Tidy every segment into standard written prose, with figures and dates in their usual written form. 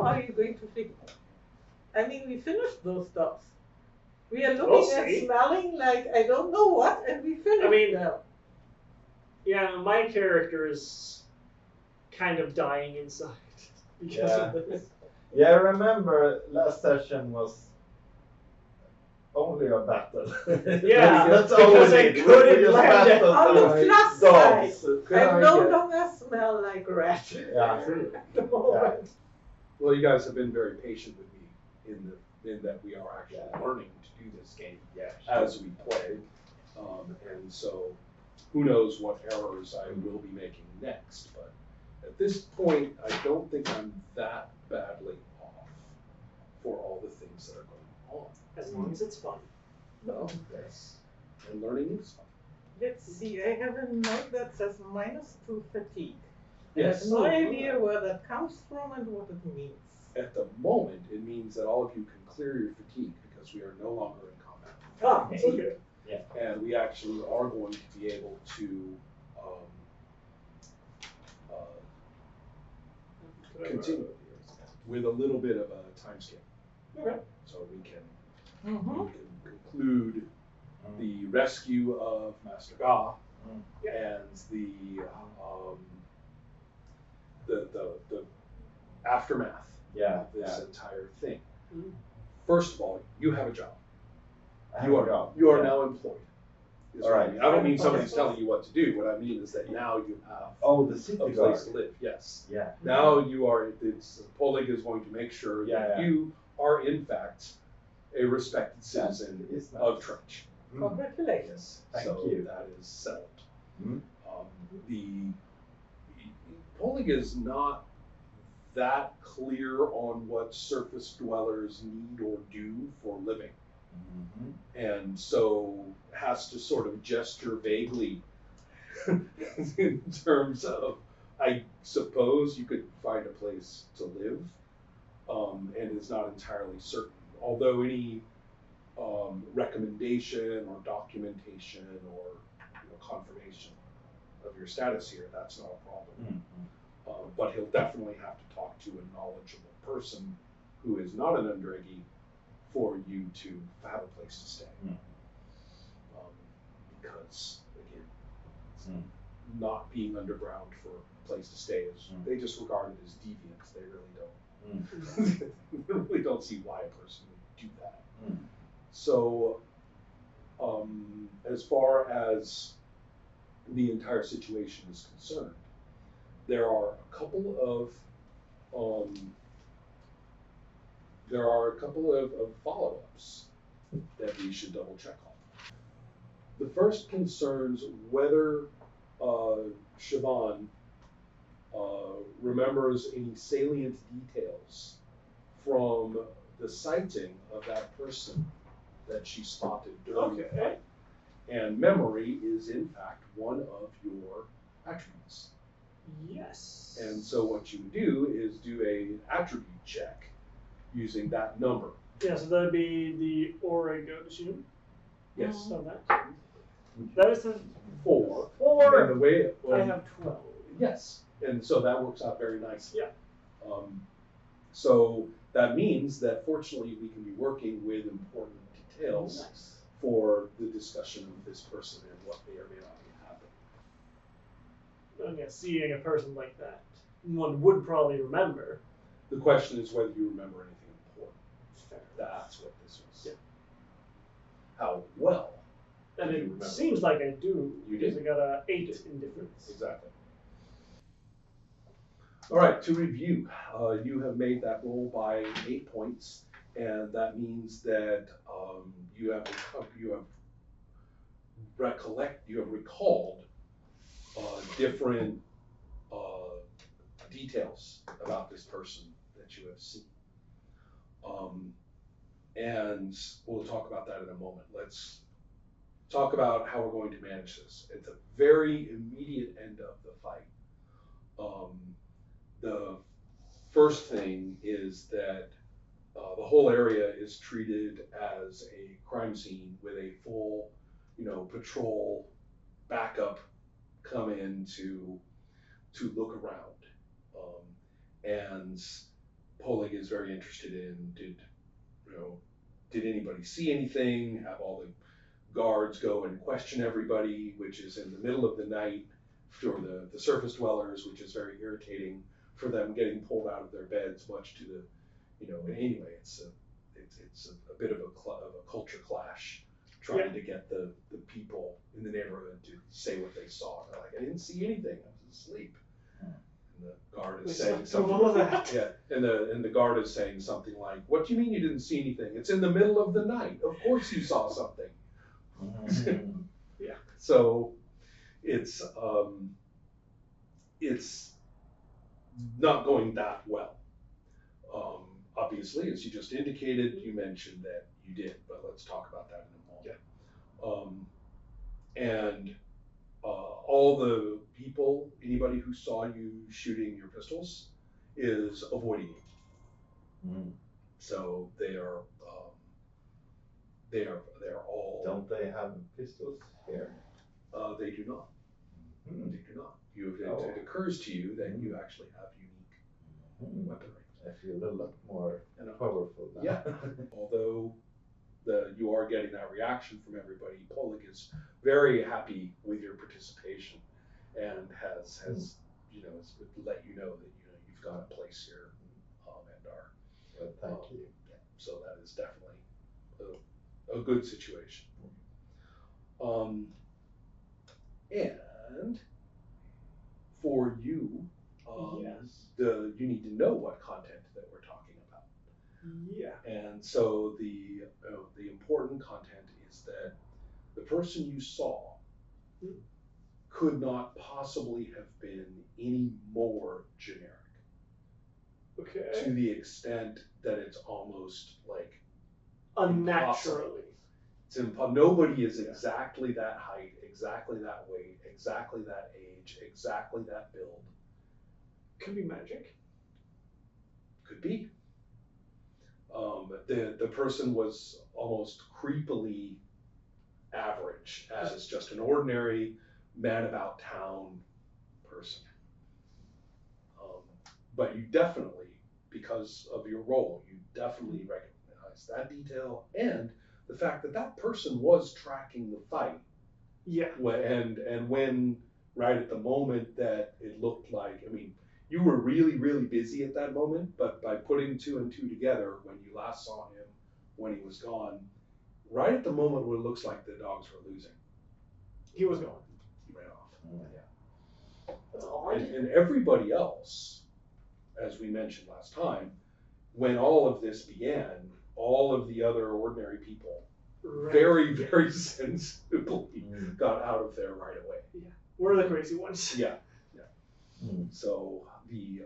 are you going to figure? I mean, we finished those stuffs. We are looking We'll at see. smelling like I don't know what, and we finished them. Yeah, my character is kind of dying inside because of this. Yeah, I remember last session was only a battle. Yeah, that's all because we I did. couldn't We just land it. battled On the them plus dogs. side, I no longer smell like rat. Yeah. At the moment. Well, you guys have been very patient with me in that we are actually learning to do this game as we play, and so who knows what errors I will be making next. But at this point, I don't think I'm that badly off for all the things that are going on. As long as it's fun. No, yes, and learning is fun. Let's see, I have a note that says -2 fatigue. I Yes. have no idea where that comes from and what it means. At the moment, it means that all of you can clear your fatigue because we are no longer in combat. Ah, okay. And we actually are going to be able to continue with a little bit of a time skip. Okay. So we can, Mm-hmm. we can conclude the rescue of Master Ga and the aftermath of this entire thing. Mm-hmm. First of all, you have a job. You are now employed. All right. I don't mean somebody's telling you what to do. What I mean is that now you have the city a place to live. Yes. Yeah. Now you are. Polig is going to make sure that you are in fact a respected citizen of Trench. Congratulations. Thank so you. That is settled. Mm-hmm. The Polig is not that clear on what surface dwellers need or do for living. Mm-hmm. And so has to sort of gesture vaguely in terms of, I suppose you could find a place to live, and is not entirely certain. Although any recommendation or documentation or confirmation of your status here, that's not a problem. Mm-hmm. But he'll definitely have to talk to a knowledgeable person who is not an Undregi for you to have a place to stay. Because, again, not being underground for a place to stay is, they just regard it as deviant. They really don't. They really don't see why a person would do that. So, as far as the entire situation is concerned, there are a couple of follow-ups that we should double check on. The first concerns whether Siobhan remembers any salient details from the sighting of that person that she spotted during the fight. And memory is in fact one of your attributes. Yes. And so what you do is do an attribute check using that number. Yeah, so that'd be the Oregonian. Yes. On that. That is a 4. 4. And the way I have 12. Yes. And so that works out very nicely. Yeah. So that means that fortunately we can be working with important details for the discussion of this person and what may or may not be happening. And yeah, seeing a person like that, one would probably remember. The question is whether you remember anything important. Fair. That's what this was. Yeah. How well. And do it you remember? seems like I do. You because did? I got a 8 in difference. Exactly. All right, to review, you have made that roll by 8 points, and that means that you have recalled different details about this person that you have seen. And we'll talk about that in a moment. Let's talk about how we're going to manage this. At the very immediate end of the fight, the first thing is that the whole area is treated as a crime scene with a full, patrol backup come in to look around. And Polig is very interested in, did anybody see anything? Have all the guards go and question everybody, which is in the middle of the night for the surface dwellers, which is very irritating for them getting pulled out of their beds, much to the, anyway, it's a bit of a culture clash trying to get the people in the neighborhood to say what they saw. They're like, I didn't see anything, I was asleep. And the guard is saying something. Yeah, and the guard is saying something like, "What do you mean you didn't see anything? It's in the middle of the night. Of course you saw something." Yeah. So it's not going that well. Obviously, as you just indicated, you mentioned that you did, but let's talk about that in a moment. And all the people, anybody who saw you shooting your pistols, is avoiding you. So they are all. Don't they have pistols here? They do not. They do not. It occurs to you that you actually have unique weaponry. I feel a lot more powerful now. Yeah. Although you are getting that reaction from everybody, Polig is very happy with your participation and has let you know that you've got a place here, and are. Well, thank you. Yeah, so that is definitely a good situation. And for you, yes. You need to know what content that we're talking about. Yeah. And so the important content is that the person you saw could not possibly have been any more generic. Okay. To the extent that it's almost like unnaturally. It's impossible. Nobody is exactly that height, exactly that weight, exactly that age, exactly that build. Could be magic. Could be. The person was almost creepily average as just an ordinary man about town person. But you definitely, because of your role, you definitely recognize that detail and the fact that that person was tracking the fight. Yeah. And when right at the moment that it looked like, I mean, you were really, really busy at that moment, but by putting two and two together, when you last saw him, when he was gone, right at the moment where it looks like the dogs were losing, he was gone. He ran off. Yeah. That's odd. And everybody else, as we mentioned last time, when all of this began, all of the other ordinary people very, very sensibly got out of there right away. Yeah. We're the crazy ones. Yeah. So the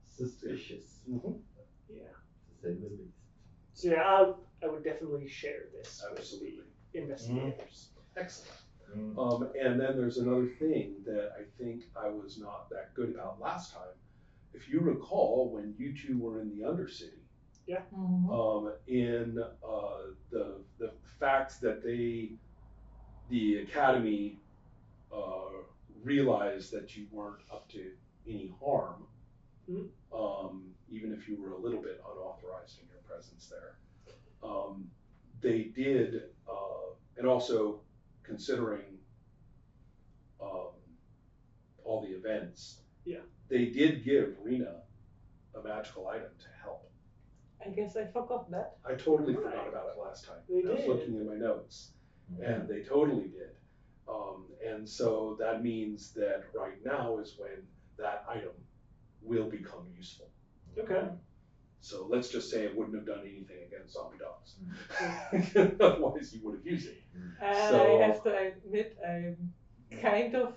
suspicious. Yeah. To say the least. So yeah, I would definitely share this Absolutely. with the investigators. Excellent. And then there's another thing that I think I was not that good about last time. If you recall, when you two were in the Undercity, in the fact that the Academy realized that you weren't up to any harm, even if you were a little bit unauthorized in your presence there. They did, and also considering all the events, they did give Rena a magical item to help. I guess I forgot that. I totally forgot about it last time. They I was did. looking in my notes, and they totally did. And so that means that right now is when that item will become useful. Okay. So let's just say it wouldn't have done anything against zombie dogs. Otherwise, you would have used it. I have to admit, I'm kind of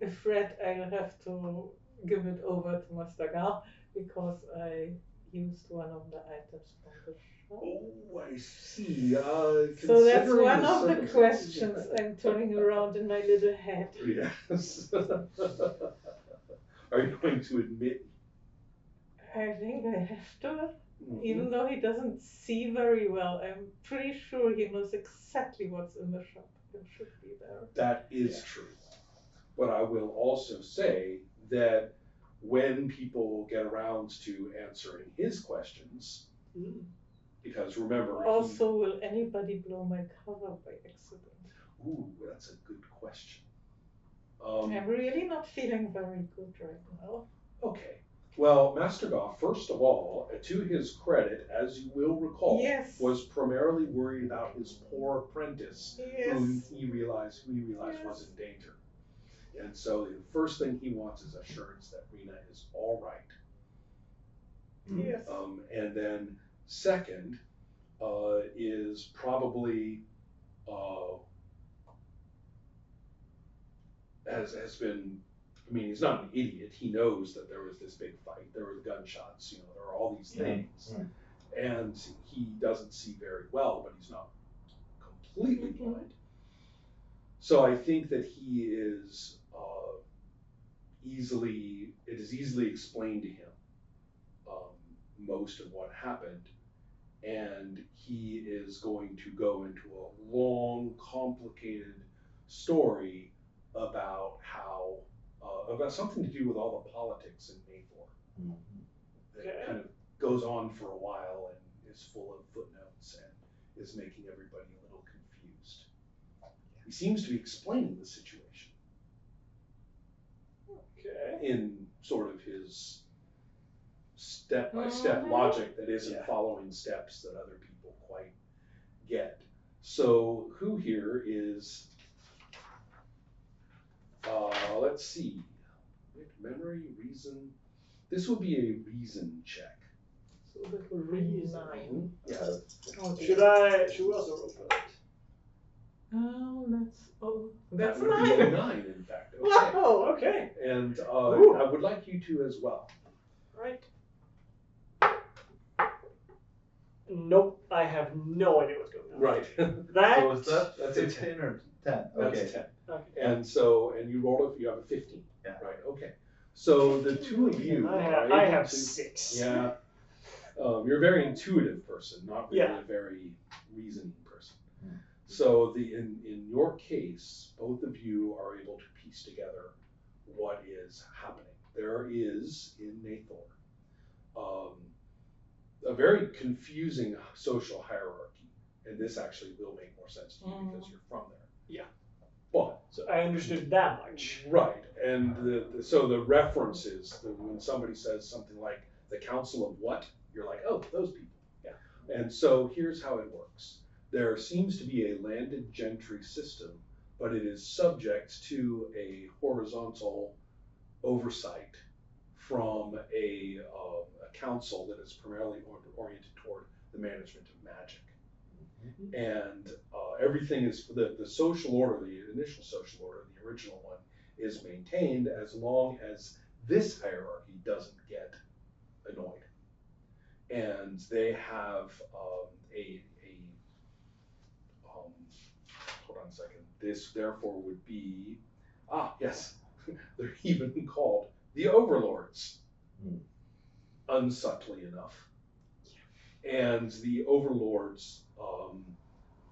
afraid I'll have to give it over to Master Gal because I used one of the items from the shop. Oh, I see. So that's one of the questions I'm turning around in my little head. Yes. Are you going to admit? I think I have to. Even though he doesn't see very well, I'm pretty sure he knows exactly what's in the shop and should be there. That is true. But I will also say that when people get around to answering his questions, because remember, Also, will anybody blow my cover by accident? Ooh, that's a good question. I'm really not feeling very good right now. Okay. Well, Master Goff, first of all, to his credit, as you will recall, Yes. was primarily worried about his poor apprentice, whom Yes. he realized was in danger. And so the first thing he wants is assurance that Rena is all right. Yes. And then second is probably has been. I mean, he's not an idiot. He knows that there was this big fight. There were gunshots. There are all these things, and he doesn't see very well, but he's not completely blind. So I think that he is it is easily explained to him most of what happened, and he is going to go into a long, complicated story about how about something to do with all the politics in Maythor. That kind of goes on for a while and is full of footnotes and is making everybody a little confused. He seems to be explaining the situation in sort of his step-by-step logic that isn't following steps that other people quite get. So who here is, let's see, memory, reason. This would be a reason check. So that will be 9. Yeah. Okay. Should we also roll for that? That's That would be a 9. 9, in fact. Okay. Oh, okay. And Ooh. I would like you to as well. Right. Nope, I have no idea what's going on. Right. So is that That's a 15 or 10? That's Okay. 10. Okay. And you rolled you have a 15. Yeah. Right. Okay. So the two of you I have 6. Yeah. You're a very intuitive person, not really a very reasoning person. So in your case, both of you are able to piece together what is happening. There is in Nathor a very confusing social hierarchy, and this actually will make more sense to you because you're from there. Yeah. But So I understood that much. right, and so the references when somebody says something like the Council of what, you're like, oh, those people. Yeah. And so here's how it works. There seems to be a landed gentry system, but it is subject to a horizontal oversight from a council that is primarily oriented toward the management of magic. And everything is, the social order, the initial social order, the original one, is maintained as long as this hierarchy doesn't get annoyed. And they have hold on a second, this therefore would be, yes, they're even called the overlords, unsubtly enough. And the overlords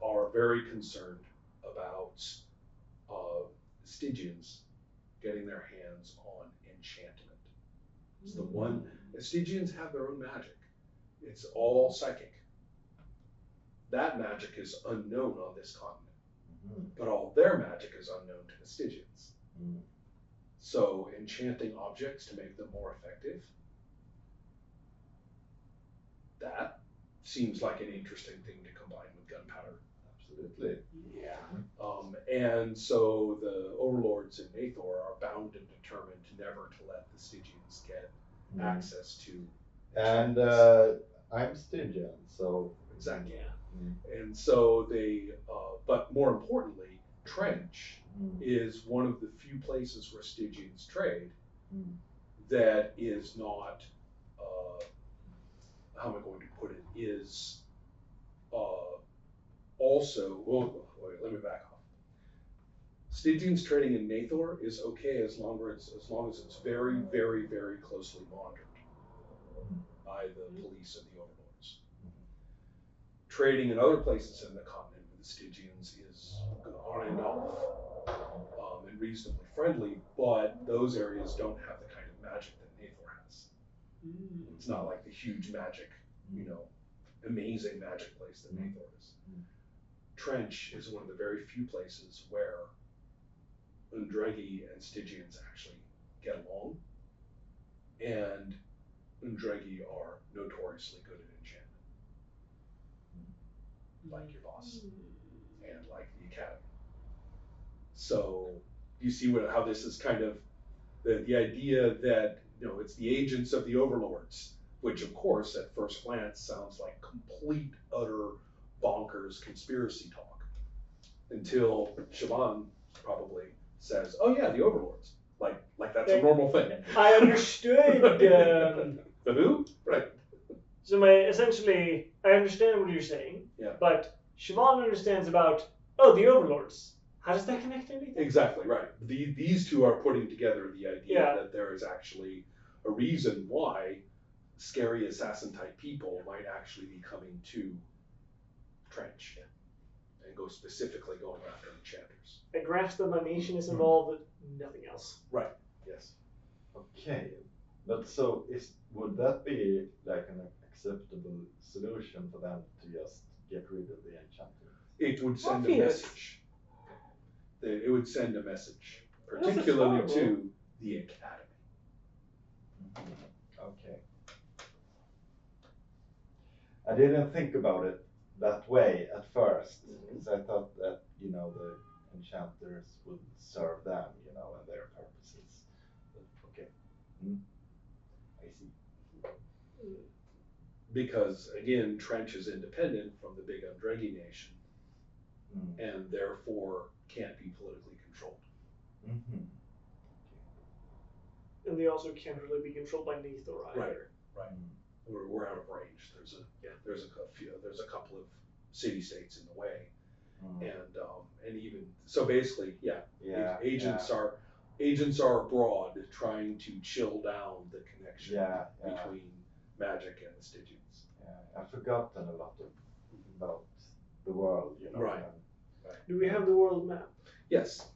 are very concerned about Stygians getting their hands on enchantment. It's the one, Stygians have their own magic. It's all psychic. That magic is unknown on this continent, but all their magic is unknown to the Stygians. So enchanting objects to make them more effective, that seems like an interesting thing to combine with gunpowder. Absolutely. Yeah. And so the overlords in Nathor are bound and determined never to let the Stygians get access to. And I'm Stygian, so. Exactly. Yeah. And so they, but more importantly, Trench is one of the few places where Stygians trade that is not, how am I going to put it, is also, well, wait, let me back off. Stygians trading in Nathor is okay as long as it's very, very, very closely monitored by the police and the overlords. Trading in other places in the continent with the Stygians is on and off and reasonably friendly, but those areas don't have the kind of magic that It's not like the huge magic, amazing magic place that Nathor is. Trench is one of the very few places where Undregi and Stygians actually get along, and Undregi are notoriously good at enchantment, like your boss, and like the Academy. So you see how this is kind of the idea that it's the agents of the overlords, which of course at first glance sounds like complete utter bonkers conspiracy talk, until Siobhan probably says, "Oh yeah, the overlords, like that's a normal thing." I understood. The who? Right. So essentially, I understand what you're saying. Yeah. But Siobhan understands about the overlords. How does that connect to anything? Exactly right. These two are putting together the idea that there is actually a reason why scary assassin type people might actually be coming to Trench and specifically going after enchanters. I grasp that my nation is involved, but nothing else. Right. Yes. Okay, but so would that be like an acceptable solution for them to just get rid of the enchanters? It would send Obvious. a message. It would send a message, particularly to the Academy. Okay. I didn't think about it that way at first, because I thought that the enchanters would serve them, and their purposes. But, okay, I see. Because again, Trench is independent from the big Undregi nation, and therefore can't be politically controlled. Mm-hmm. And they also can't really be controlled by Nathor either. Right. We're out of range. There's a couple of city states in the way, and even so, basically, agents are abroad trying to chill down the connection between magic and the Stygians. Yeah, I've forgotten a lot about the world, Right. Do we have the world map? Yes.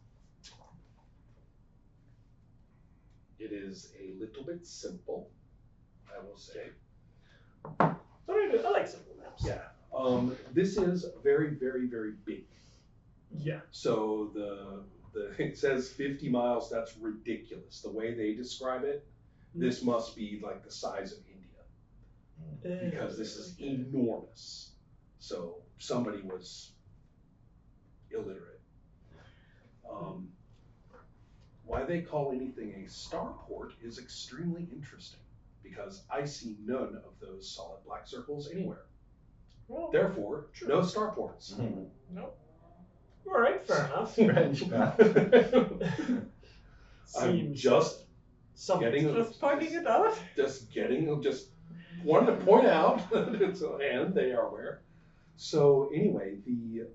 It is a little bit simple, I will say. I like simple maps. Yeah. This is very, very, very big. Yeah. So it says 50 miles. That's ridiculous. The way they describe it, this must be like the size of India, because this is enormous. So somebody was illiterate. Why they call anything a starport is extremely interesting, because I see none of those solid black circles anywhere. Well, Therefore, no starports. Nope. All right, fair enough. Strange map. I'm just pointing it out. just wanted to point out, and they are where. So anyway, the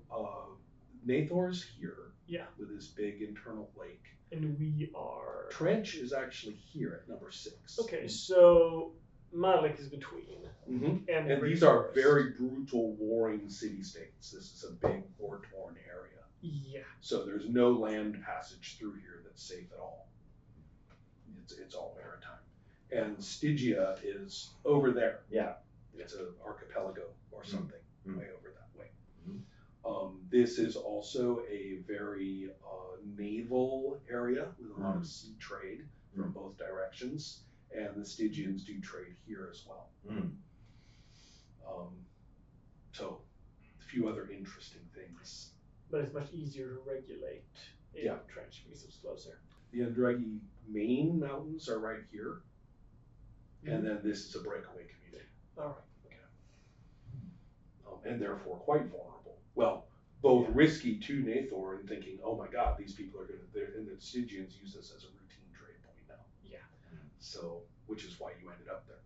Nathor's here, with his big internal lake, and we are. Trench is actually here at number 6. Okay, so Malik is between, and these are very brutal, warring city-states. This is a big, war-torn area. Yeah. So there's no land passage through here that's safe at all. It's all maritime. And Stygia is over there. Yeah. It's an archipelago or something, way over that way. This is also a very naval area with a lot of sea trade from both directions, and the Stygians do trade here as well. So a few other interesting things. But it's much easier to regulate in Trench because it's closer. The Undregi main mountains are right here, and then this is a breakaway community. All right. Okay. And therefore quite vulnerable. Well, both risky to Nathor and thinking, oh my God, these people are and the Stygians use this as a routine trade point now. Yeah. So, which is why you ended up there.